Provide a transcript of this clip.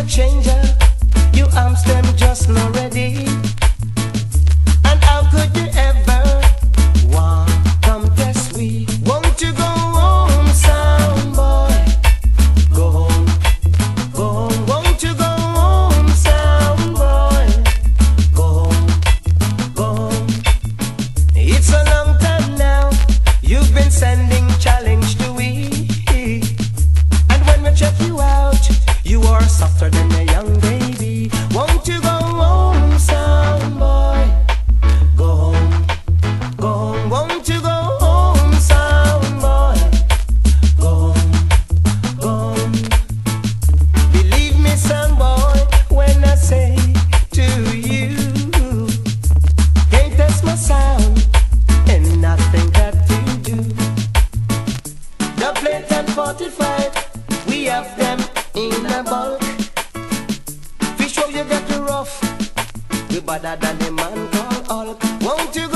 changer, you arms them just not ready. And how could you ever want come test we? Won't you go home, sound boy? Go home, go home. Won't you go home, sound boy? Go home, go home. It's a long time now you've been sending challenge to we. And when we check you out, you are softer than a young baby. Won't you go home, sound boy? Go home, go home. Won't you go home, sound boy? Go home, go home. Believe me, sound boy, when I say to you, can't test my sound and nothing got to do. The plate and 45, we have them in a bulk. Fish how you get the rough, we better than the man called Hulk. Won't you go